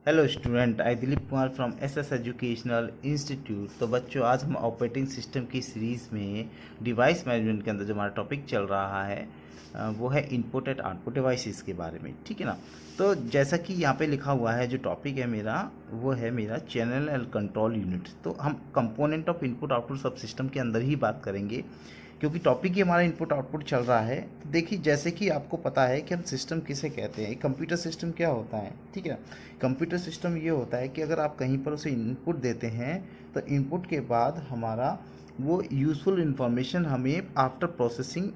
Hello student, I Dilip Kumar from SS educational institute. तो बच्चों, आज हम ऑपरेटिंग सिस्टम की सीरीज़ में डिवाइस मैनेजमेंट के अंदर जो हमारा टॉपिक चल रहा है वो है इनपुट एंड आउटपुट डिवाइसेस के बारे में। ठीक है ना। तो जैसा कि यहाँ पे लिखा हुआ है, जो टॉपिक है मेरा वो है मेरा चैनल एंड कंट्रोल यूनिट। तो हम कंपोनेंट ऑफ इनपुट आउटपुट सब सिस्टम के अंदर ही बात करेंगे, क्योंकि टॉपिक ही हमारा इनपुट आउटपुट चल रहा है। तो देखिए, जैसे कि आपको पता है कि हम सिस्टम किसे कहते हैं। कंप्यूटर सिस्टम क्या होता है, ठीक है ना। कंप्यूटर सिस्टम ये होता है कि अगर आप कहीं पर उसे इनपुट देते हैं तो इनपुट के बाद हमारा वो यूज़फुल इन्फॉर्मेशन हमें आफ्टर प्रोसेसिंग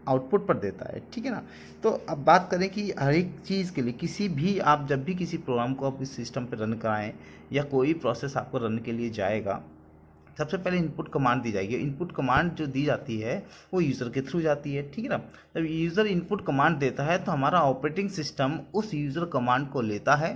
आउटपुट पर देता है। ठीक है ना। तो अब बात करें कि हर एक चीज़ के लिए किसी भी आप जब भी किसी प्रोग्राम को आप इस सिस्टम पर रन कराएं या कोई प्रोसेस आपको रन के लिए जाएगा, सबसे पहले इनपुट कमांड दी जाएगी। इनपुट कमांड जो दी जाती है वो यूज़र के थ्रू जाती है। ठीक है ना। जब यूज़र इनपुट कमांड देता है तो हमारा ऑपरेटिंग सिस्टम उस यूज़र कमांड को लेता है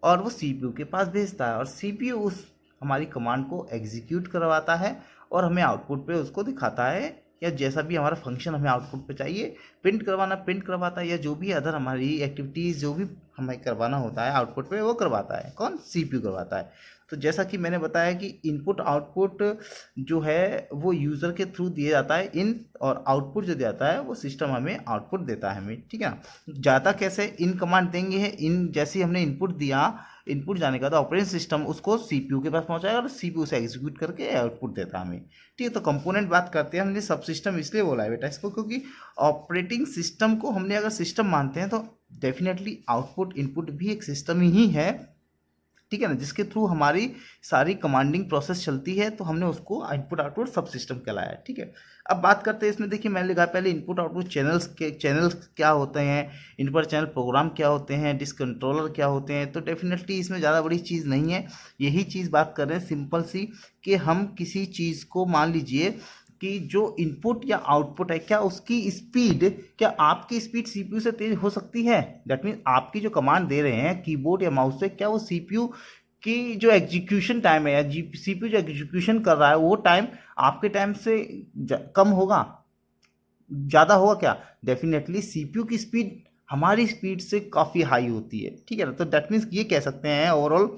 और वो सीपीयू के पास भेजता है, और सीपीयू उस हमारी कमांड को एग्जीक्यूट करवाता है और हमें आउटपुट पे उसको दिखाता है, या जैसा भी हमारा फंक्शन हमें आउटपुट पे चाहिए, प्रिंट करवाना प्रिंट करवाता है, या जो भी अदर हमारी एक्टिविटीज़ जो भी हमें करवाना होता है आउटपुट पे वो करवाता है। कौन? सीपीयू करवाता है। तो जैसा कि मैंने बताया कि इनपुट आउटपुट जो है वो यूज़र के थ्रू दिया जाता है इन, और आउटपुट जो जाता है वो सिस्टम हमें आउटपुट देता है हमें। ठीक है ना। जाता कैसे? इन कमांड देंगे है, इन जैसे हमने इनपुट दिया, इनपुट जाने का तो ऑपरेटिंग सिस्टम उसको सीपीयू के पास पहुंचाएगा और सीपीयू से एग्जीक्यूट करके आउटपुट देता है हमें। ठीक है। तो कंपोनेंट बात करते हैं, हमने सब सिस्टम इसलिए बोला है बेटा इसको, क्योंकि ऑपरेटिंग सिस्टम को हमने अगर सिस्टम मानते हैं तो डेफिनेटली आउटपुट इनपुट भी एक सिस्टम ही है। ठीक है ना, जिसके थ्रू हमारी सारी कमांडिंग प्रोसेस चलती है, तो हमने उसको इनपुट आउटपुट सब सिस्टम कहलाया है। ठीक है। अब बात करते हैं इसमें, देखिए मैंने लिखा पहले इनपुट आउटपुट चैनल्स क्या होते हैं, इनपुट चैनल प्रोग्राम क्या होते हैं, डिस्क कंट्रोलर क्या होते हैं। तो डेफिनेटली इसमें ज़्यादा बड़ी चीज़ नहीं है, यही चीज़ बात कर रहे हैं सिंपल सी, कि हम किसी चीज़ को मान लीजिए कि जो इनपुट या आउटपुट है, क्या उसकी स्पीड, क्या आपकी स्पीड सीपीयू से तेज हो सकती है? दैट मीन्स आपकी जो कमांड दे रहे हैं कीबोर्ड या माउस से, क्या वो सीपीयू की जो एग्जीक्यूशन टाइम है या सीपीयू जो एग्जीक्यूशन कर रहा है वो टाइम आपके टाइम से कम होगा, ज़्यादा होगा? क्या? डेफिनेटली सीपीयू की स्पीड हमारी स्पीड से काफ़ी हाई होती है। ठीक है ना। तो दैट मीन्स ये कह सकते हैं ओवरऑल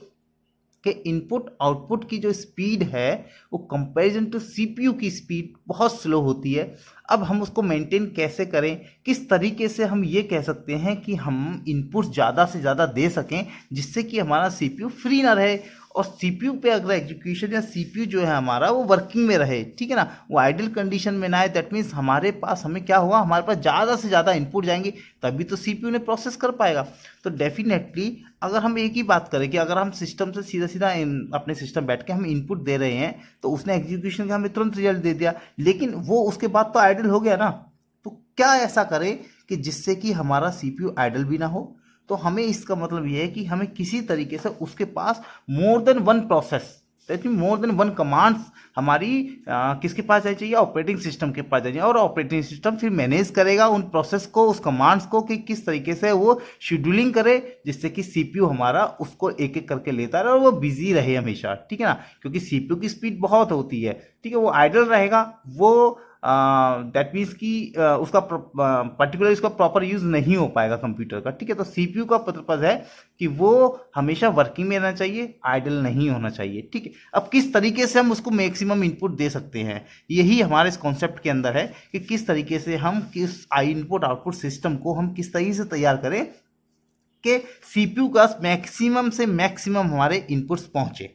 कि इनपुट आउटपुट की जो स्पीड है वो कंपैरिजन टू सीपीयू की स्पीड बहुत स्लो होती है। अब हम उसको मेंटेन कैसे करें, किस तरीके से हम ये कह सकते हैं कि हम इनपुट ज़्यादा से ज़्यादा दे सकें जिससे कि हमारा सीपीयू फ्री ना रहे, और सीपीयू पे अगर एग्जीक्यूशन या सीपीयू जो है हमारा वो वर्किंग में रहे। ठीक है ना, वो आइडल कंडीशन में ना आए। दैट मीन्स हमारे पास हमें क्या होगा, हमारे पास ज़्यादा से ज़्यादा इनपुट जाएंगे, तभी तो सीपीयू ने प्रोसेस कर पाएगा। तो डेफिनेटली अगर हम एक ही बात करें कि अगर हम सिस्टम से सीधा सीधा अपने सिस्टम बैठ के हम इनपुट दे रहे हैं तो उसने एग्जीक्यूशन का हमें तुरंत रिजल्ट दे दिया, लेकिन वो उसके बाद तो आइडल हो गया ना। तो क्या ऐसा करें कि जिससे कि हमारा सीपीयू आइडल भी ना हो? तो हमें इसका मतलब ये है कि हमें किसी तरीके से उसके पास more than one process, more than one commands हमारी किसके पास जानी चाहिए? ऑपरेटिंग सिस्टम के पास जानी चाहिए, और ऑपरेटिंग सिस्टम फिर मैनेज करेगा उन प्रोसेस को, उस कमांड्स को, कि किस तरीके से वो शेड्यूलिंग करे जिससे कि सीपीयू हमारा उसको एक एक करके लेता रहे और वो बिजी रहे हमेशा। ठीक है ना, क्योंकि सीपीयू की स्पीड बहुत होती है। ठीक है, वो आइडल रहेगा, वो दैट मीन्स कि उसका पर्टिकुलर इसका प्रॉपर यूज नहीं हो पाएगा कंप्यूटर का। ठीक है, तो सीपीयू का पर्पज है कि वो हमेशा वर्किंग में रहना चाहिए, आइडल नहीं होना चाहिए। ठीक है, अब किस तरीके से हम उसको मैक्सिमम इनपुट दे सकते हैं, यही हमारे इस कॉन्सेप्ट के अंदर है कि किस तरीके से हम किस इनपुट आउटपुट सिस्टम को हम किस तरीके से तैयार करें कि सीपीयू का मैक्सिमम से मैक्सिमम हमारे इनपुट्स पहुंचे।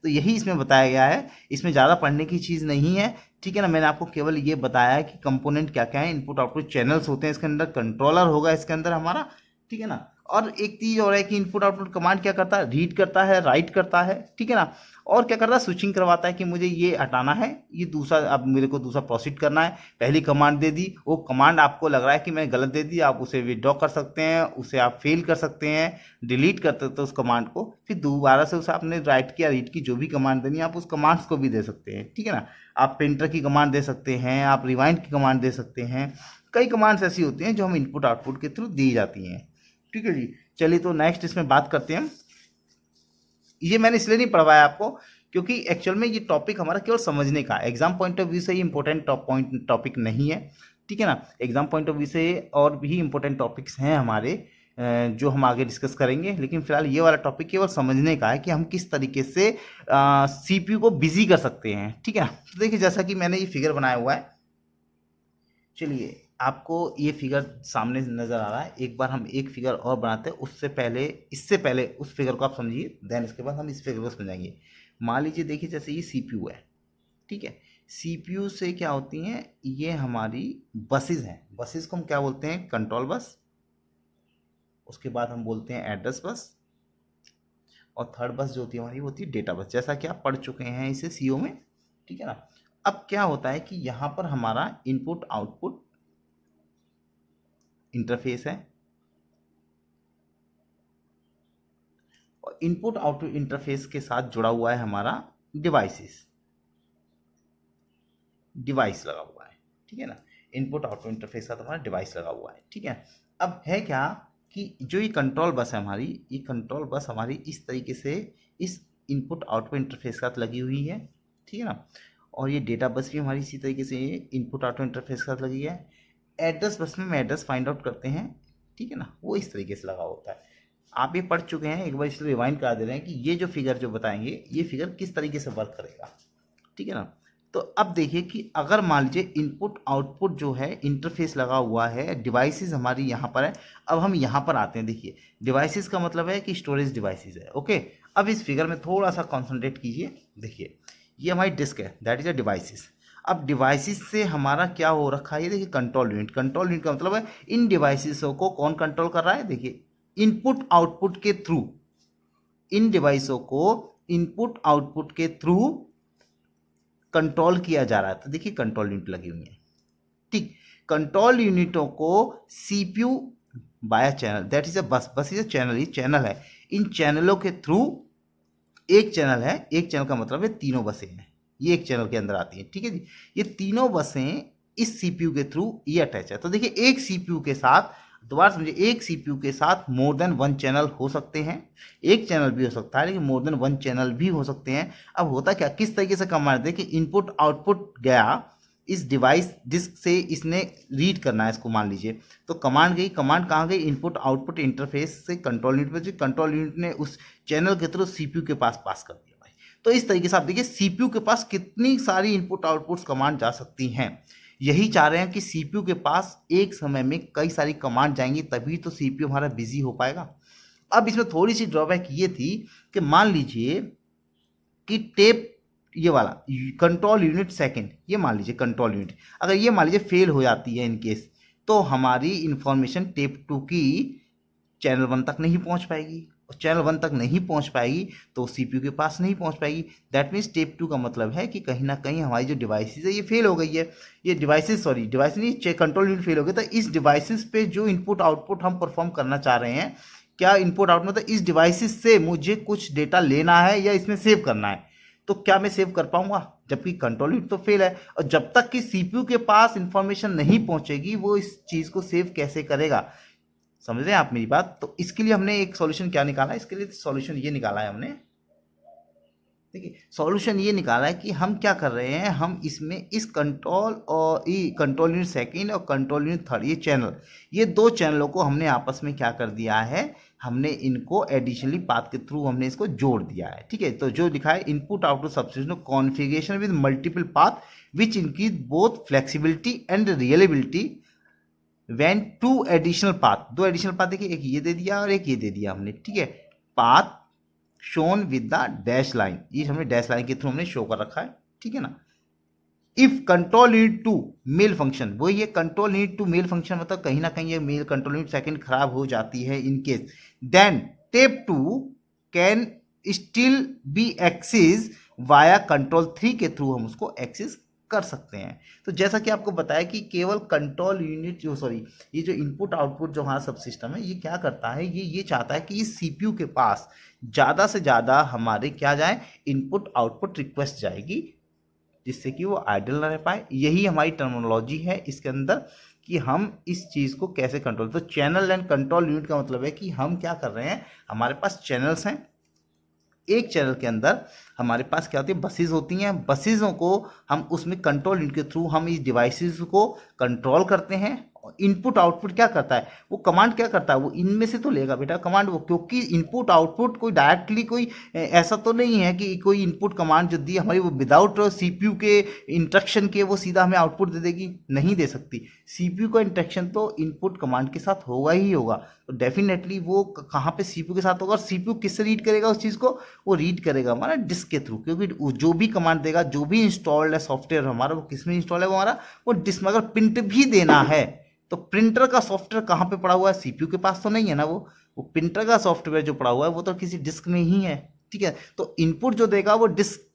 तो यही इसमें बताया गया है, इसमें ज़्यादा पढ़ने की चीज़ नहीं है। ठीक है ना, मैंने आपको केवल ये बताया है कि कंपोनेंट क्या क्या है, इनपुट आउटपुट चैनल्स होते हैं इसके अंदर, कंट्रोलर होगा इसके अंदर हमारा। ठीक है ना, और एक चीज़ और है कि इनपुट आउटपुट कमांड क्या करता है, रीड करता है, राइट करता है। ठीक है ना, और क्या करता है, स्विचिंग करवाता है कि मुझे ये हटाना है, ये दूसरा, अब मेरे को दूसरा प्रोसीड करना है। पहली कमांड दे दी, वो कमांड आपको लग रहा है कि मैं गलत दे दी, आप उसे विड्रॉ कर सकते हैं, उसे आप फेल कर सकते हैं, डिलीट कर सकते हैं उस कमांड को, फिर दोबारा से उसे आपने राइट किया, रीड की, जो भी कमांड देनी है आप उस कमांड्स को भी दे सकते हैं। ठीक है ना, आप प्रिंटर की कमांड दे सकते हैं, आप रिवाइंड की कमांड दे सकते हैं। कई कमांड्स ऐसी होती हैं जो हम इनपुट आउटपुट के थ्रू दी जाती हैं। ठीक है जी, चलिए तो नेक्स्ट इसमें बात करते हैं। ये मैंने इसलिए नहीं पढ़वाया आपको क्योंकि एक्चुअल में ये टॉपिक हमारा केवल समझने का, एग्जाम पॉइंट ऑफ व्यू से ही इंपॉर्टेंट टॉपिक नहीं है। ठीक है ना, एग्जाम पॉइंट ऑफ व्यू से और भी इंपॉर्टेंट टॉपिक्स हैं हमारे, जो हम आगे डिस्कस करेंगे। लेकिन फिलहाल ये वाला टॉपिक केवल समझने का है कि हम किस तरीके से सीपीयू को बिजी कर सकते हैं, ठीक है ना। तो देखिए जैसा कि मैंने ये फिगर बनाया हुआ है, चलिए आपको ये फिगर सामने नज़र आ रहा है। एक बार हम एक फिगर और बनाते हैं, इससे पहले उस फिगर को आप समझिए, देन इसके बाद हम इस फिगर को समझाएंगे। मान लीजिए देखिए जैसे ये सीपीयू है, ठीक है। सीपीयू से क्या होती हैं, ये हमारी बसेस हैं। बसेस को हम क्या बोलते हैं, कंट्रोल बस। उसके बाद हम बोलते हैं एड्रेस बस, और थर्ड बस जो होती है हमारी वो होती है डेटा बस, जैसा कि आप पढ़ चुके हैं इसे सीओ में, ठीक है ना। अब क्या होता है कि यहाँ पर हमारा इनपुट आउटपुट इंटरफेस है, और इनपुट आउटपुट इंटरफेस के साथ जुड़ा हुआ है हमारा डिवाइस लगा हुआ है, ठीक है ना। इनपुट आउटपुट इंटरफेस के साथ हमारा डिवाइस लगा हुआ है, ठीक है। अब है क्या कि जो ये कंट्रोल बस है हमारी, ये कंट्रोल बस हमारी इस तरीके से इस इनपुट आउटपुट इंटरफेस के साथ लगी हुई है, ठीक है ना। और ये डेटा बस भी हमारी इसी तरीके से इनपुट आउटपुट इंटरफेस के साथ लगी है। एड्रेस बस में हम एड्रेस फाइंड आउट करते हैं, ठीक है ना, वो इस तरीके से लगा होता है। आप ये पढ़ चुके हैं, एक बार इसलिए रिवाइंड करा दे रहे हैं कि ये जो फिगर जो बताएंगे, ये फिगर किस तरीके से वर्क करेगा, ठीक है ना। तो अब देखिए कि अगर मान लीजिए इनपुट आउटपुट जो है इंटरफेस लगा हुआ है, डिवाइसेस हमारी यहाँ पर है। अब हम यहाँ पर आते हैं, देखिए डिवाइसेस का मतलब है कि स्टोरेज डिवाइसेस है, ओके। अब इस फिगर में थोड़ा सा कॉन्सेंट्रेट कीजिए, देखिए ये हमारी डिस्क है, दैट इज अ डिवाइसेस। अब डिवाइसेस से हमारा क्या हो रखा है, ये देखिए कंट्रोल यूनिट। कंट्रोल यूनिट का मतलब है इन डिवाइसेसों को कौन कंट्रोल कर रहा है, देखिए इनपुट आउटपुट के थ्रू, इन डिवाइसों को इनपुट आउटपुट के थ्रू कंट्रोल किया जा रहा है। तो देखिए कंट्रोल यूनिट लगी हुई है, ठीक। कंट्रोल यूनिटों को सीपीयू बाया चैनल, दैट इज अ बस इज अ चैनल, ये चैनल है। इन चैनलों के थ्रू, एक चैनल है, एक चैनल का मतलब है तीनों बसें हैं, ये एक चैनल के अंदर आती है, ठीक है जी। ये तीनों बसें इस सीपीयू के थ्रू ये अटैच है। तो देखिए एक सीपीयू के साथ, दोबारा समझिए, एक सीपीयू के साथ मोर देन वन चैनल हो सकते हैं। एक चैनल भी हो सकता है, लेकिन मोर देन वन चैनल भी हो सकते हैं। अब होता क्या, किस तरीके से कमांड दें कि इनपुट आउटपुट गया इस डिवाइस डिस्क से, इसने रीड करना है इसको, मान लीजिए। तो कमांड गई, कमांड कहाँ गई, इनपुट आउटपुट इंटरफेस से कंट्रोल यूनिट में, कंट्रोल यूनिट ने उस चैनल के थ्रू सीपीयू के पास पास कर दिया भाई। तो इस तरीके से आप देखिए सीपीयू के पास कितनी सारी इनपुट आउटपुट कमांड जा सकती हैं। यही चाह रहे हैं कि सीपीयू के पास एक समय में कई सारी कमांड जाएंगी, तभी तो सीपीयू हमारा बिजी हो पाएगा। अब इसमें थोड़ी सी ड्रॉबैक ये थी कि मान लीजिए कि टेप, ये वाला कंट्रोल यूनिट सेकंड, ये मान लीजिए कंट्रोल यूनिट अगर ये मान लीजिए फेल हो जाती है इन केस, तो हमारी इंफॉर्मेशन टेप 2 की चैनल 1 तक नहीं पहुंच पाएगी, और चैनल 1 तक नहीं पहुंच पाएगी तो सीपीयू के पास नहीं पहुंच पाएगी। दैट मीन्स टेप 2 का मतलब है कि कहीं ना कहीं हमारी जो डिवाइसेस है ये फेल हो गई है। ये डिवाइसेस नहीं, कंट्रोल यूनिट फेल हो गया। तो इस डिवाइसेस पे जो इनपुट आउटपुट हम परफॉर्म करना चाह रहे हैं, क्या इनपुट आउटपुट मतलब इस डिवाइसेस से मुझे कुछ डेटा लेना है या इसमें सेव करना है, तो क्या मैं सेव कर पाऊंगा, जबकि कंट्रोल यूनिट तो फेल है। और जब तक कि सीपीयू के पास इंफॉर्मेशन नहीं पहुंचेगी, वो इस चीज को सेव कैसे करेगा, समझ रहे हैं आप मेरी बात। तो इसके लिए हमने एक सॉल्यूशन क्या निकाला, इसके लिए सॉल्यूशन ये निकाला है हमने, देखिए सॉल्यूशन ये निकाला है कि हम क्या कर रहे हैं, हम इसमें इस कंट्रोल और कंट्रोल यूनिट सेकंड और कंट्रोल यूनिट थर्ड, ये चैनल, ये दो चैनलों को हमने आपस में क्या कर दिया है, हमने इनको एडिशनली पाथ के थ्रू हमने इसको जोड़ दिया है, ठीक है। तो जो लिखा है input output substitution configuration with multiple path which increase both flexibility and reliability when two additional path, दो एडिशनल पाथ देखिए, एक ये दे दिया और एक ये दे दिया हमने, ठीक है। Path shown with the dash line, ये हमने डैश लाइन के थ्रू हमने शो कर रखा है, ठीक है ना। If control unit to malfunction, वो ये control unit to malfunction मतलब कहीं ना कहीं ये मेल कंट्रोल यूनिट सेकंड खराब हो जाती है in case, then tape 2 can still be access via control 3 के थ्रू हम उसको एक्सेस कर सकते हैं। तो जैसा कि आपको बताया कि केवल कंट्रोल यूनिट ये जो इनपुट आउटपुट जो हमारा सब सिस्टम है, ये क्या करता है, ये चाहता है कि इस सीपीयू के पास ज़्यादा से ज़्यादा हमारे क्या जाए, इनपुट आउटपुट रिक्वेस्ट जाएगी, जिससे कि वो आइडल ना रह पाए। यही हमारी टर्मिनोलॉजी है इसके अंदर कि हम इस चीज़ को कैसे कंट्रोल। तो चैनल एंड कंट्रोल यूनिट का मतलब है कि हम क्या कर रहे हैं, हमारे पास चैनल्स हैं, एक चैनल के अंदर हमारे पास क्या होती है, बसेज होती हैं। बसेजों को हम उसमें कंट्रोल यूनिट के थ्रू हम इस डिवाइसेस को कंट्रोल करते हैं, इनपुट आउटपुट क्या करता है, वो कमांड क्या करता है, वो इनमें से तो लेगा बेटा कमांड वो, क्योंकि इनपुट आउटपुट कोई डायरेक्टली कोई ऐसा तो नहीं है कि कोई इनपुट कमांड जो दी हमारी वो विदाउट सीपीयू के इंस्ट्रक्शन के वो सीधा हमें आउटपुट दे देगी, नहीं दे सकती। सीपीयू का इंस्ट्रक्शन तो इनपुट कमांड के साथ होगा ही होगा, तो डेफिनेटली वो कहाँ पे सीपीयू के साथ होगा। और सीपीयू किससे रीड करेगा उस चीज़ को, वो रीड करेगा हमारा डिस्क के थ्रू, क्योंकि जो भी कमांड देगा, जो भी इंस्टॉल्ड है सॉफ्टवेयर हमारा, वो किस में इंस्टॉल है, वो हमारा वो डिस्क में। अगर प्रिंट भी देना है तो प्रिंटर का सॉफ्टवेयर कहाँ पे पड़ा हुआ है, सीपीयू के पास तो नहीं है ना, वो प्रिंटर का सॉफ्टवेयर जो पड़ा हुआ है वो तो किसी डिस्क में ही है, ठीक है। तो इनपुट जो देगा वो डिस्क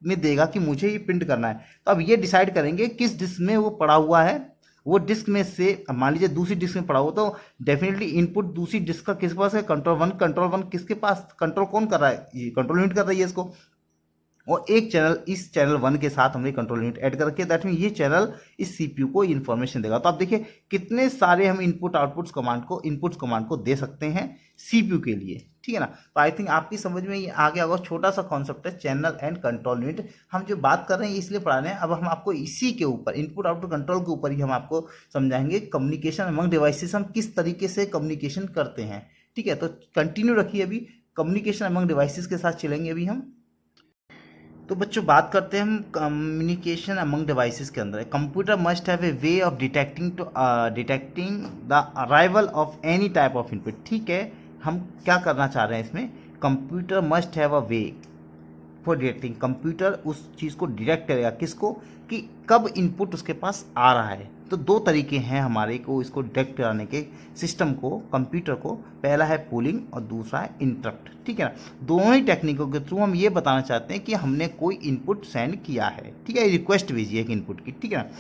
में देगा कि मुझे ये प्रिंट करना है, तो अब ये डिसाइड करेंगे किस डिस्क में वो पड़ा हुआ है। वो डिस्क में से मान लीजिए दूसरी डिस्क में पड़ा हो तो डेफिनेटली इनपुट दूसरी डिस्क का किसके पास है, कंट्रोल वन किसके पास, कंट्रोल कौन कर रहा है, ये कंट्रोल यूनिट कर रही है इसको, और एक चैनल इस चैनल 1 के साथ हमने कंट्रोल यूनिट ऐड करके, दैट मीन ये चैनल इस सीपीयू को इन्फॉर्मेशन देगा। तो आप देखिए कितने सारे हम इनपुट्स कमांड को दे सकते हैं सीपीयू के लिए, ठीक है ना। तो आई थिंक आपकी समझ में ये आ गया होगा, छोटा सा कॉन्सेप्ट है चैनल एंड कंट्रोल यूनिट। हम जो बात कर रहे हैं इसलिए पढ़ा रहे हैं, अब हम आपको इसी के ऊपर इनपुट आउटपुट कंट्रोल के ऊपर ही हम आपको समझाएंगे कम्युनिकेशन अमंग डिवाइसेस, हम किस तरीके से कम्युनिकेशन करते हैं, ठीक है। तो कंटिन्यू रखिए, अभी कम्युनिकेशन अमंग डिवाइसेस के साथ चलेंगे अभी हम। तो बच्चों बात करते हैं हम कम्युनिकेशन अमंग डिवाइसेस के अंदर। Computer must have a way of detecting the arrival of any type of input, ठीक है। हम क्या करना चाह रहे हैं इसमें, computer must have a way for detecting, computer उस चीज़ को डिटेक्ट करेगा किसको, कि कब इनपुट उसके पास आ रहा है। तो दो तरीके हैं हमारे को इसको डिटेक्ट कराने के सिस्टम को, कंप्यूटर को, पहला है पोलिंग और दूसरा है इंटरप्ट, ठीक है ना। दोनों ही टेक्निकों के थ्रू हम ये बताना चाहते हैं कि हमने कोई इनपुट सेंड किया है, ठीक है, रिक्वेस्ट भेजी है एक इनपुट की, ठीक है ना।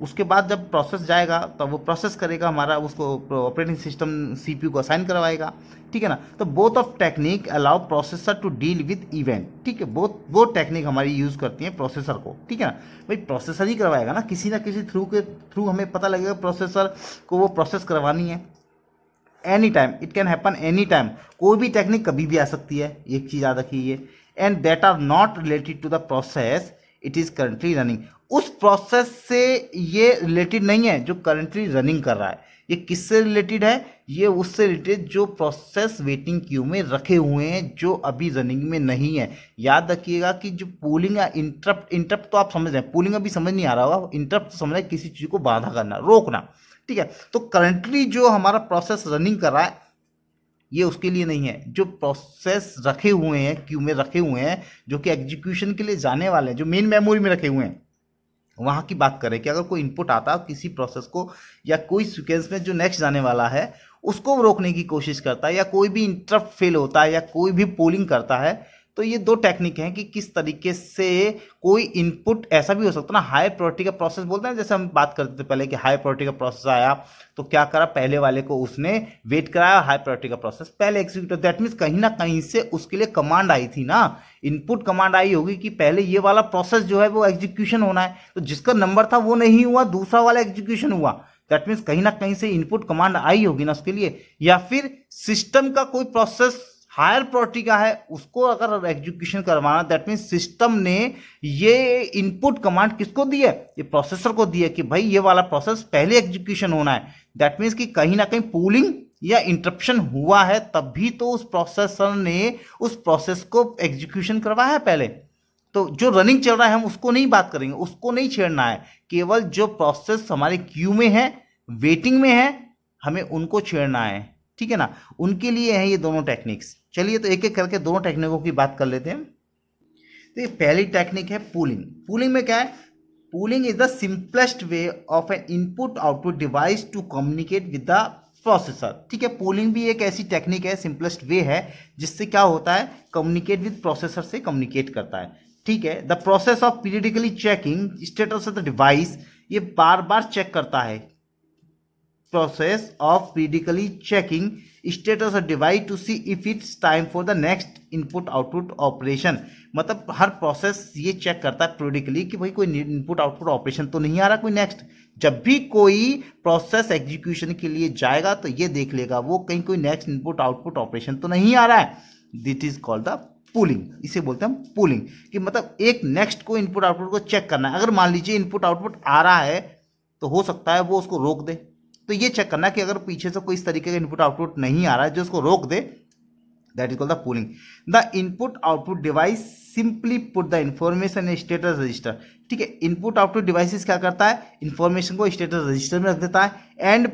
उसके बाद जब प्रोसेस जाएगा तब वो प्रोसेस करेगा हमारा, उसको ऑपरेटिंग सिस्टम सीपीयू को असाइन करवाएगा, ठीक है ना। तो both of technique allow processor to deal with event, ठीक है, बोथ टेक्निक हमारी यूज़ करती हैं प्रोसेसर को, ठीक है ना। भाई प्रोसेसर ही करवाएगा ना किसी थ्रू हमें पता लगेगा प्रोसेसर को वो प्रोसेस करवानी है। Any time, it can happen any time, कोई भी टेक्निक कभी भी आ सकती है, एक चीज़ याद रखिए। And that are not related to the process it is currently running, उस प्रोसेस से ये रिलेटेड नहीं है जो करंटली रनिंग कर रहा है। ये किससे रिलेटेड है, ये उससे रिलेटेड जो प्रोसेस वेटिंग क्यू में रखे हुए हैं जो अभी रनिंग में नहीं है। याद रखिएगा कि जो पोलिंग या इंटरप्ट तो आप समझ रहे हैं, पोलिंग अभी समझ नहीं आ रहा होगा, इंटरप्ट तो समझ रहे हैं किसी चीज़ को बाधा करना, रोकना, ठीक है। तो करंटली जो हमारा प्रोसेस रनिंग कर रहा है ये उसके लिए नहीं है, जो प्रोसेस रखे हुए हैं क्यू में रखे हुए हैं जो कि एग्जीक्यूशन के लिए जाने वाले हैं, जो मेन मेमोरी में रखे हुए हैं, वहाँ की बात करें कि अगर कोई इनपुट आता है किसी प्रोसेस को या कोई सीक्वेंस में जो नेक्स्ट जाने वाला है उसको रोकने की कोशिश करता है, या कोई भी इंटरप्ट फेल होता है, या कोई भी पोलिंग करता है, तो ये दो टेक्निक हैं कि किस तरीके से कोई इनपुट, ऐसा भी हो सकता है ना, हाई प्रायोरिटी का प्रोसेस बोलते हैं, जैसे हम बात करते थे पहले कि हाई प्रायोरिटी का प्रोसेस आया तो क्या करा, पहले वाले को उसने वेट कराया, हाई प्रायोरिटी का प्रोसेस पहले एग्जीक्यूट, दैट मीन्स कहीं ना कहीं से उसके लिए कमांड आई थी ना, इनपुट कमांड आई होगी कि पहले ये वाला प्रोसेस जो है वो एग्जीक्यूशन होना है, तो जिसका नंबर था वो नहीं हुआ, दूसरा वाला एग्जीक्यूशन हुआ, दैट मीन्स कहीं ना कहीं से इनपुट कमांड आई होगी ना उसके लिए। या फिर सिस्टम का कोई प्रोसेस हायर प्रायोरिटी का है उसको अगर एग्जीक्यूशन करवाना, दैट मीन्स सिस्टम ने ये इनपुट कमांड किसको दी है, ये प्रोसेसर को दी है कि भाई ये वाला प्रोसेस पहले एग्जीक्यूशन होना है। दैट मीन्स कि कहीं ना कहीं पूलिंग या इंटरप्शन हुआ है तभी तो उस प्रोसेसर ने उस प्रोसेस को एग्जीक्यूशन करवाया है पहले। तो जो रनिंग चल रहा है हम उसको नहीं बात करेंगे, उसको नहीं छेड़ना है, केवल जो प्रोसेस हमारे क्यू में है, वेटिंग में है, हमें उनको छेड़ना है, ठीक है ना। उनके लिए हैं ये दोनों टेक्निक्स। चलिए तो एक एक करके दोनों टेक्निकों की बात कर लेते हैं। तो ये पहली टेक्निक है पूलिंग। पूलिंग में क्या है, pooling is the simplest way of an input output device to communicate with the processor, ठीक है। पूलिंग भी एक ऐसी टेक्निक है, सिंपलेस्ट वे है जिससे क्या होता है, कम्युनिकेट विद प्रोसेसर से कम्युनिकेट करता है, ठीक है। The process of periodically checking status of the device, ये बार बार चेक करता है, process of periodically checking status of device to see if it's time for the next input output operation, मतलब हर प्रोसेस ये चेक करता है पीरियडिकली कि भाई कोई इनपुट आउटपुट ऑपरेशन तो नहीं आ रहा कोई नेक्स्ट। जब भी कोई प्रोसेस एग्जीक्यूशन के लिए जाएगा तो ये देख लेगा वो कहीं कोई नेक्स्ट इनपुट आउटपुट ऑपरेशन तो नहीं आ रहा है, that is called the pooling, इसे बोलते हैं हम पूलिंग, कि मतलब एक नेक्स्ट को इनपुट आउटपुट को चेक करना है। अगर मान लीजिए इनपुट आउटपुट आ रहा है तो हो सकता है वो उसको रोक दे, तो ये चेक करना कि अगर पीछे से कोई इस तरीके का इनपुट आउटपुट नहीं आ रहा है जो उसको रोक दे, that is called the polling. The input output device simply put the information status register. ठीक है, इनपुट आउटपुट डिवाइसेस क्या करता है, इंफॉर्मेशन को स्टेटस रजिस्टर में रख देता है and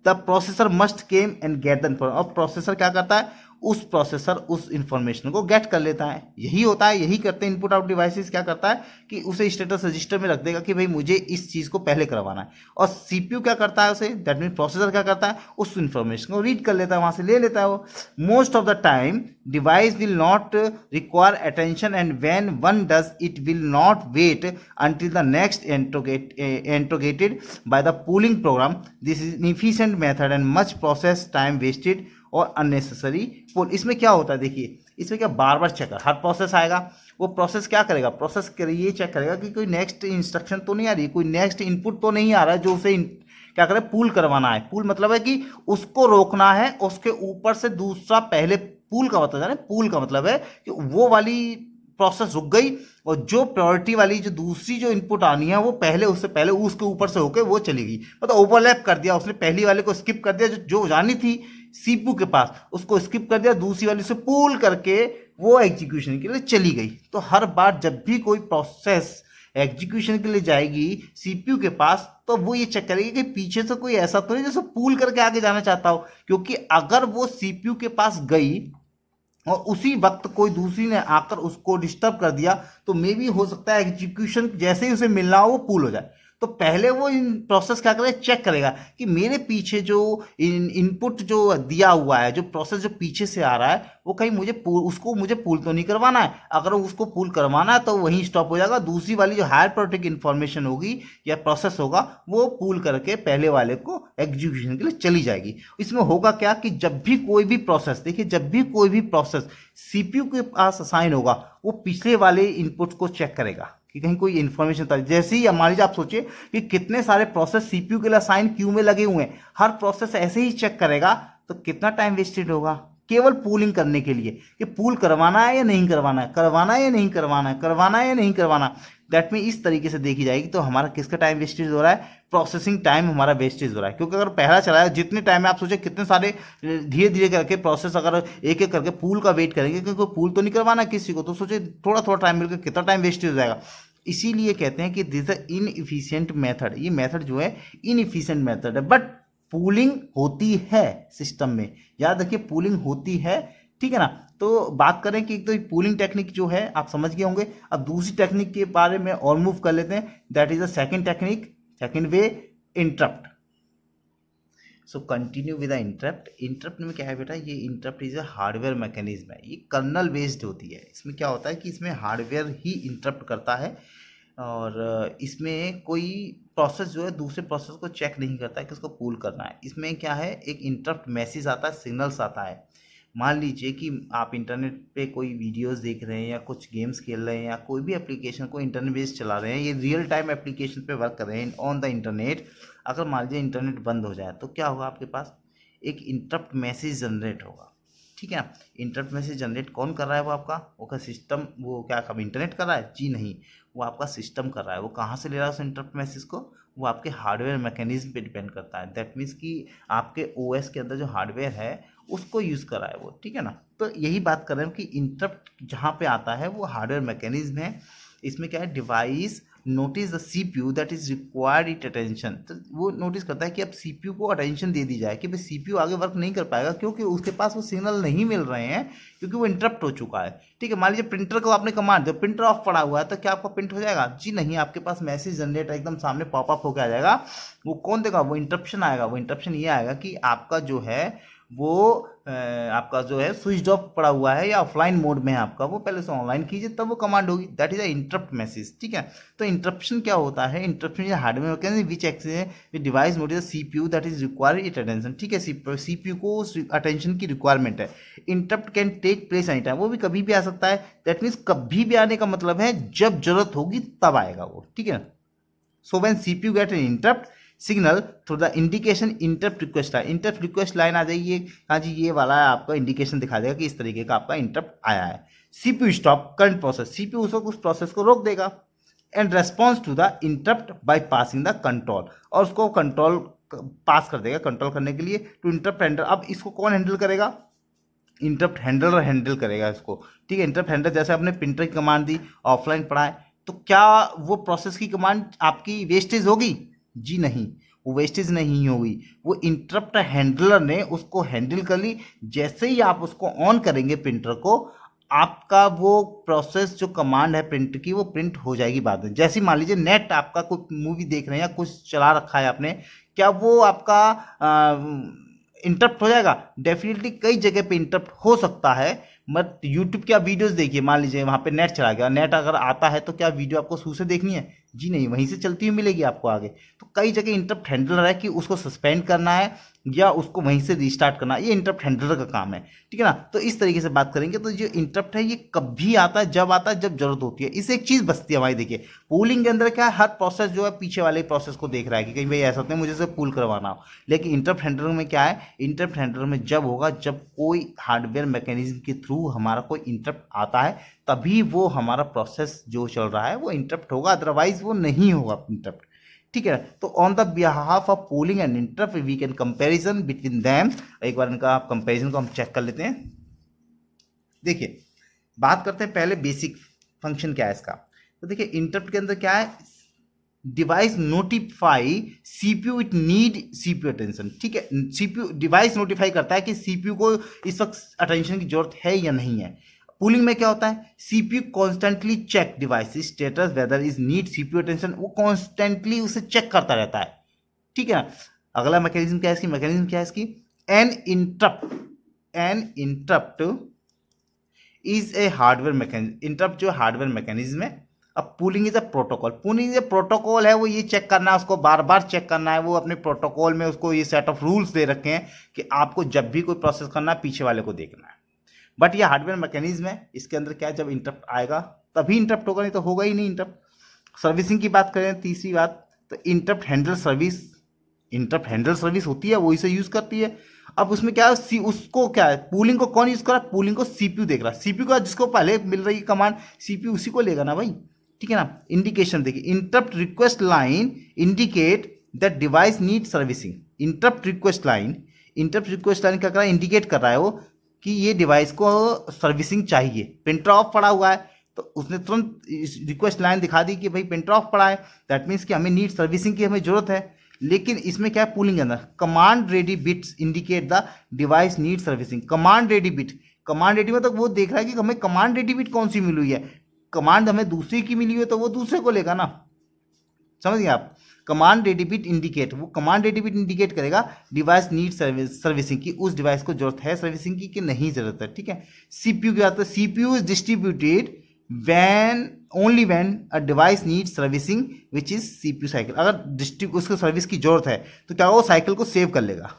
the processor must came and get the information. और प्रोसेसर क्या करता है, उस प्रोसेसर उस इंफॉर्मेशन को गेट कर लेता है। यही होता है, यही करते हैं इनपुट आउट डिवाइसेस। क्या करता है कि उसे स्टेटस रजिस्टर में रख देगा कि भाई मुझे इस चीज़ को पहले करवाना है, और सीपीयू क्या करता है उसे, दैट मीन प्रोसेसर क्या करता है, उस इंफॉर्मेशन को रीड कर लेता है, वहां से ले लेता है वो। Most of the time device will not require attention and when one does it will not wait until the next interrogated by the pooling program. This is inefficient method and much process time wasted और unnecessary पुल। इसमें क्या होता है, देखिए इसमें क्या बार बार check कर, हर प्रोसेस आएगा, वो प्रोसेस क्या करेगा, प्रोसेस ये चेक करेगा कि कोई नेक्स्ट इंस्ट्रक्शन तो नहीं आ रही, कोई नेक्स्ट इनपुट तो नहीं आ रहा है जो उसे क्या करे, पूल करवाना है। पूल मतलब है कि उसको रोकना है, उसके ऊपर से दूसरा पहले, पूल का मतलब है, पूल का मतलब है कि वो वाली प्रोसेस रुक गई और जो प्रायोरिटी वाली जो दूसरी जो इनपुट आनी है वो पहले, उससे पहले उसके ऊपर से होकर वो चली गई, मतलब ओवरलैप कर दिया उसने, पहली वाले को स्किप कर दिया, जो जानी थी सीपीयू के पास उसको स्किप कर दिया, दूसरी वाली से पूल करके वो एग्जीक्यूशन के लिए चली गई। तो हर बार जब भी कोई प्रोसेस एग्जीक्यूशन के लिए जाएगी सीपीयू के पास, तो वो ये चेक करेगी कि पीछे से कोई ऐसा तो नहीं जैसे पूल करके आगे जाना चाहता हो, क्योंकि अगर वो सीपीयू के पास गई और उसी वक्त कोई दूसरी ने आकर उसको डिस्टर्ब कर दिया, तो मे भी हो सकता है एग्जीक्यूशन जैसे ही उसे मिलना हो वो पूल हो जाए। तो पहले वो इन प्रोसेस क्या करेगा, चेक करेगा कि मेरे पीछे जो इनपुट जो दिया हुआ है, जो प्रोसेस जो पीछे से आ रहा है, वो कहीं मुझे पूल तो नहीं करवाना है। अगर उसको पूल करवाना है तो वहीं स्टॉप हो जाएगा, दूसरी वाली जो हायर प्रायोरिटी की इन्फॉर्मेशन होगी या प्रोसेस होगा वो पूल करके पहले वाले को एग्जीक्यूशन के लिए चली जाएगी। इसमें होगा क्या कि जब भी कोई भी प्रोसेस, देखिए जब भी कोई भी प्रोसेस सीपीयू के पास असाइन होगा, वो पिछले वाले इनपुट को चेक करेगा कि कहीं कोई इन्फॉर्मेशन था। जैसे ही मान लीजिए आप सोचिए कि कितने सारे प्रोसेस सीपीयू के लिए असाइन क्यू में लगे हुए हैं, हर प्रोसेस ऐसे ही चेक करेगा, तो कितना टाइम वेस्टेड होगा केवल पूलिंग करने के लिए कि पूल करवाना है या नहीं करवाना है, करवाना है या नहीं करवाना है, करवाना है या नहीं करवाना। दैट मीन इस तरीके से देखी जाएगी तो हमारा किसका टाइम वेस्टेज हो रहा है, प्रोसेसिंग टाइम हमारा वेस्टेज हो रहा है। क्योंकि अगर पहला चला है, जितने टाइम में आप सोचे कितने सारे धीरे धीरे करके प्रोसेस अगर एक एक करके पूल का वेट करेंगे, क्योंकि पूल तो नहीं करवाना किसी को, तो सोचे थोड़ा थोड़ा टाइम मिलकर कितना टाइम वेस्टेज हो जाएगा। इसीलिए कहते हैं कि दिस इज इनएफिशिएंट मेथड। ये मेथड जो है इनएफिशिएंट मेथड है, बट पूलिंग होती है सिस्टम में, याद रखिए पूलिंग होती है, ठीक है ना। तो बात करें कि एक तो पूलिंग टेक्निक जो है आप समझ गए होंगे। अब दूसरी टेक्निक के बारे में और मूव कर लेते हैं, that is the second technique, second way, interrupt. So continue with the interrupt. Interrupt में क्या है बेटा, ये interrupt is a hardware mechanism है, ये कर्नल बेस्ड होती है। इसमें क्या होता है कि इसमें हार्डवेयर ही इंटरप्ट करता है और इसमें कोई प्रोसेस जो है दूसरे प्रोसेस को चेक नहीं करता है कि उसको पूल करना है। इसमें क्या है, एक इंटरप्ट मैसेज आता है, सिग्नल्स आता है। मान लीजिए कि आप इंटरनेट पे कोई वीडियोस देख रहे हैं या कुछ गेम्स खेल रहे हैं या कोई भी एप्लीकेशन को इंटरनेट बेस्ड चला रहे हैं, ये रियल टाइम एप्लीकेशन पे वर्क कर रहे हैं ऑन द इंटरनेट। अगर मान लीजिए इंटरनेट बंद हो जाए तो क्या होगा, आपके पास एक इंटरप्ट मैसेज जनरेट होगा, ठीक है ना। इंटरप्ट मैसेज जनरेट कौन कर रहा है, वो आपका सिस्टम, वो क्या कभी इंटरनेट कर रहा है, जी नहीं, वो आपका सिस्टम कर रहा है। वो कहाँ से ले रहा है उस इंटरप्ट मैसेज को, वो आपके हार्डवेयर मैकेनिज्म पे डिपेंड करता है। दैट मीन्स कि आपके ओएस के अंदर जो हार्डवेयर है उसको यूज़ कर रहा है वो, ठीक है ना। तो यही बात कर रहे हैं कि इंटरप्ट जहाँ पे आता है वो हार्डवेयर मैकेनिज्म है। इसमें क्या है, device notice the CPU that is required it attention. तो वो नोटिस करता है कि अब सीपीयू को अटेंशन दे दी जाए कि भाई सीपीयू आगे वर्क नहीं कर पाएगा क्योंकि उसके पास वो सिग्नल नहीं मिल रहे हैं, क्योंकि वो इंटरप्ट हो चुका है, ठीक है। मान लीजिए प्रिंटर को आपने कमांड दिया, प्रिंटर ऑफ पड़ा हुआ है, तो क्या आपका प्रिंट हो जाएगा, जी नहीं, आपके पास मैसेज जनरेट एकदम सामने पॉपअप होकर आ जाएगा। वो कौन देगा, वो इंटरप्शन आएगा। वो इंटरप्शन ये आएगा कि आपका जो है वो आपका जो है स्विच ऑफ पड़ा हुआ है या ऑफलाइन मोड में है आपका, वो पहले से ऑनलाइन कीजिए तब वो कमांड होगी। That is a interrupt message, ठीक है। तो इंटरप्शन क्या होता है, interruption hardware mechanism which access device notice CPU that is required it attention, ठीक है। सीपीयू को अटेंशन की रिक्वायरमेंट है। Interrupt can take place any time, वो भी कभी भी आ सकता है। दैट मीन्स कभी भी आने का मतलब है जब जरूरत होगी तब आएगा वो, ठीक है। So when CPU get an interrupt signal through the indication interrupt request line, interrupt request line आ जाएगी, हाँ जी ये वाला है, आपका इंडिकेशन दिखा देगा कि इस तरीके का आपका इंटरप्ट आया है। CPU stop current process, CPU उस प्रोसेस को रोक देगा and response to the interrupt by passing the control, और उसको कंट्रोल पास कर देगा कंट्रोल करने के लिए टू इंटरप्ट हैंडलर। अब इसको कौन हैंडल करेगा? इंटरप्ट हैंडलर हैंडल करेगा इसको, ठीक है। इंटरप्ट हैंडलर जैसे आपने प्रिंटर की कमांड दी, ऑफलाइन पढ़ा है, तो क्या वो प्रोसेस की कमांड आपकी वेस्टेज होगी? जी नहीं, वो वेस्टेज नहीं होगी। वो इंटरप्ट हैंडलर ने उसको हैंडल कर ली। जैसे ही आप उसको ऑन करेंगे प्रिंटर को, आपका वो प्रोसेस जो कमांड है प्रिंट की, वो प्रिंट हो जाएगी बाद में। जैसे मान लीजिए नेट आपका कोई मूवी देख रहे हैं या कुछ चला रखा है आपने, क्या वो आपका इंटरप्ट हो जाएगा? डेफिनेटली कई जगह पे इंटरप्ट हो सकता है। मत यूट्यूब के आप वीडियोस देखिए, मान लीजिए वहाँ पे नेट चला गया, नेट अगर आता है तो क्या वीडियो आपको शुरू से देखनी है? जी नहीं, वहीं से चलती हुई मिलेगी आपको आगे। तो कई जगह इंटरप्ट हैंडलर है कि उसको सस्पेंड करना है या उसको वहीं से रिस्टार्ट करना है, ये इंटरप्ट हैंडलर का काम है, ठीक है ना। तो इस तरीके से बात करेंगे। तो जो इंटरप्ट है ये कभी आता है, जब आता है जब जरूरत होती है। इससे एक चीज़ बचती है हमारी, देखिए पूलिंग के अंदर क्या है, हर प्रोसेस जो है पीछे वाले प्रोसेस को देख रहा है कि कहीं भाई ऐसा नहीं मुझे से पुल करवाना हो। लेकिन इंटरप्ट हैंडलर में क्या है, इंटरप्ट हैंडलर में जब होगा जब कोई हार्डवेयर मैकेनिज्म के थ्रू हमारा कोई इंटरप्ट आता है, तभी वो हमारा प्रोसेस जो चल रहा है वो इंटरप्ट होगा, अदरवाइज वो नहीं होगा इंटरप्ट, ठीक है। तो on the behalf of polling and interrupt we can comparison between them. एक बार इनका कंपैरिजन को हम चेक कर लेते हैं। देखिए बात करते हैं पहले बेसिक फंक्शन क्या है इसका। तो देखिए इंटरप्ट के अंदर क्या है, device notify CPU it need CPU attention, ठीक है। सीपीयू डिवाइस नोटिफाई करता है कि सीपीयू को इस वक्त अटेंशन की जरूरत है या नहीं है। पूलिंग में क्या होता है, CPU constantly check device status whether is need CPU attention, वो कॉन्स्टेंटली उसे चेक करता रहता है, ठीक है। अगला मैकेनिज्म क्या है इसकी, मैकेनिज्म क्या है इसकी, an interrupt is a hardware mechanism. Interrupt जो हार्डवेयर मैकेनिज्म है। अब polling is a protocol, polling जो प्रोटोकॉल है वो ये चेक करना है, उसको बार बार चेक करना है। वो अपने प्रोटोकॉल में उसको ये सेट ऑफ रूल्स दे रखे हैं कि आपको जब भी कोई प्रोसेस करना है पीछे वाले को देखना है। बट ये हार्डवेयर मैकेनिज्म है, इसके अंदर क्या है, जब इंटरप्ट आएगा तभी इंटरप्ट होगा, नहीं तो होगा ही नहीं इंटरप्ट। सर्विसिंग की बात करें तीसरी बात, तो interrupt handle service, interrupt handle service होती है वो इसे यूज करती है। अब उसमें क्या है, उसको क्या है, पूलिंग को कौन यूज कर रहा है, पूलिंग को सीपीयू देख रहा है। सीपीयू का जिसको पहले मिल रही है कमांड, सीपीयू उसी को लेगा ना भाई, ठीक है ना। इंडिकेशन देखिए, interrupt request line indicate that device need servicing. Interrupt request line क्या कर रहा है, इंडिकेट कर रहा है वो कि ये डिवाइस को सर्विसिंग चाहिए। प्रिंटर ऑफ पड़ा हुआ है तो उसने तुरंत रिक्वेस्ट लाइन दिखा दी कि भाई प्रिंटर ऑफ पड़ा है, दैट मीन्स कि हमें नीड सर्विसिंग की हमें जरूरत है। लेकिन इसमें क्या है, पूलिंग के अंदर command ready bits indicate the device need servicing. Command ready bit, command ready मतलब वो देख रहा है कि हमें कमांड रेडी बिट कौन सी मिली हुई है। कमांड हमें दूसरी की मिली हुई है तो वो दूसरे को लेगा ना, समझ गए आप। कमांड रेडी बिट इंडिकेट, वो कमांड रेडी बिट इंडिकेट करेगा डिवाइस नीड सर्विसिंग की, उस डिवाइस को जरूरत है सर्विसिंग की कि नहीं जरूरत है, ठीक है। सीपीयू की बात है, CPU is distributed when only when a device needs servicing which is CPU cycle. अगर उसको सर्विस की जरूरत है तो क्या वो साइकिल को सेव कर लेगा,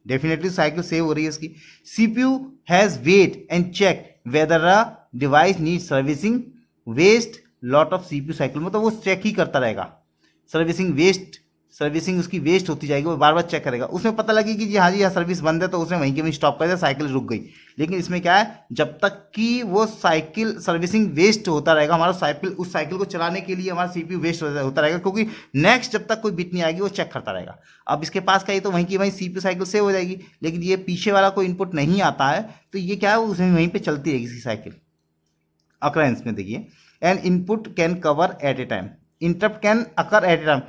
डेफिनेटली साइकिल सेव हो रही है इसकी। CPU has wait and check whether a device need servicing, waste lot of CPU cycle, मतलब वो चेक ही करता रहेगा। सर्विसिंग उसकी वेस्ट होती जाएगी, वो बार बार चेक करेगा। उसमें पता लगे कि जी हाँ जी यहाँ सर्विस बंद है तो उसने वहीं के वहीं स्टॉप कर दिया, साइकिल रुक गई। लेकिन इसमें क्या है, जब तक कि वो साइकिल सर्विसिंग वेस्ट होता रहेगा, हमारा साइकिल उस साइकिल को चलाने के लिए हमारा सीपीयू वेस्ट होता रहेगा, क्योंकि नेक्स्ट जब तक कोई बिट नहीं आएगी वो चेक करता रहेगा। अब इसके पास का ये तो वहीं की वहीं सीपीयू साइकिल सेव हो जाएगी, लेकिन ये पीछे वाला कोई इनपुट नहीं आता है तो ये क्या है, उसमें वहीं पर चलती रहेगी इसकी साइकिल। अकरेंस में देखिए, an input can occur at a time, interrupt can occur at a time.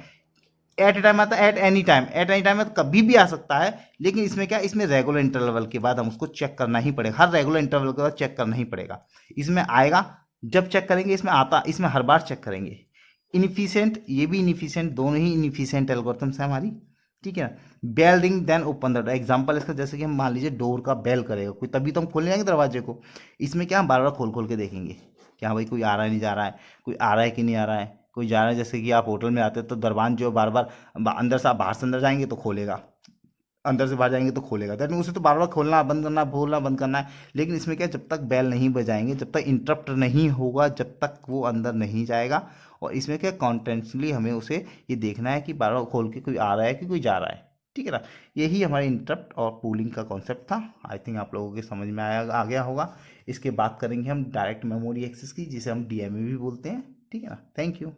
At a time आता है at any time, at any time तो कभी भी आ सकता है। लेकिन इसमें क्या, इसमें रेगुलर इंटरवल के बाद हम उसको चेक करना ही पड़ेगा, हर रेगुलर इंटरवल के बाद चेक करना ही पड़ेगा। इसमें आएगा जब चेक करेंगे, इसमें आता, इसमें हर बार चेक करेंगे। इनफिशिएंट, ये भी इनफिशिएंट, दोनों ही इनफिशिएंट एल्गोरिथम्स हैं हमारी, ठीक है। Bell ring then open the door, example इसका जैसे कि हम मान लीजिए डोर का बेल करेगा कोई, तभी तो हम खोल जाएंगे दरवाजे को। इसमें क्या, हम बार बार खोल खोल के देखेंगे कि हाँ भाई कोई आ रहा है नहीं जा रहा है, कोई आ रहा है कि नहीं आ रहा है, कोई जा रहा है। जैसे कि आप होटल में आते हैं तो दरवान जो बार बार अंदर से, आप बाहर से अंदर जाएंगे तो खोलेगा, अंदर से बाहर जाएंगे तो खोलेगा, दैट मीन उसे तो बार बार खोलना बंद करना, खोलना बंद करना है। लेकिन इसमें क्या, जब तक बेल नहीं बजाएंगे, जब तक इंटरप्ट नहीं होगा, जब तक वो अंदर नहीं जाएगा। और इसमें क्या, कॉन्टेंटली हमें उसे ये देखना है कि बार बार खोल के कोई आ रहा है कि कोई जा रहा है, ठीक है ना। यही हमारे इंटरप्ट और पूलिंग का कॉन्सेप्ट था। आई थिंक आप लोगों के समझ में आ गया होगा। इसके बात करेंगे हम डायरेक्ट मेमोरी एक्सेस की, जिसे हम डीएमए भी बोलते हैं, ठीक है ना। Thank you.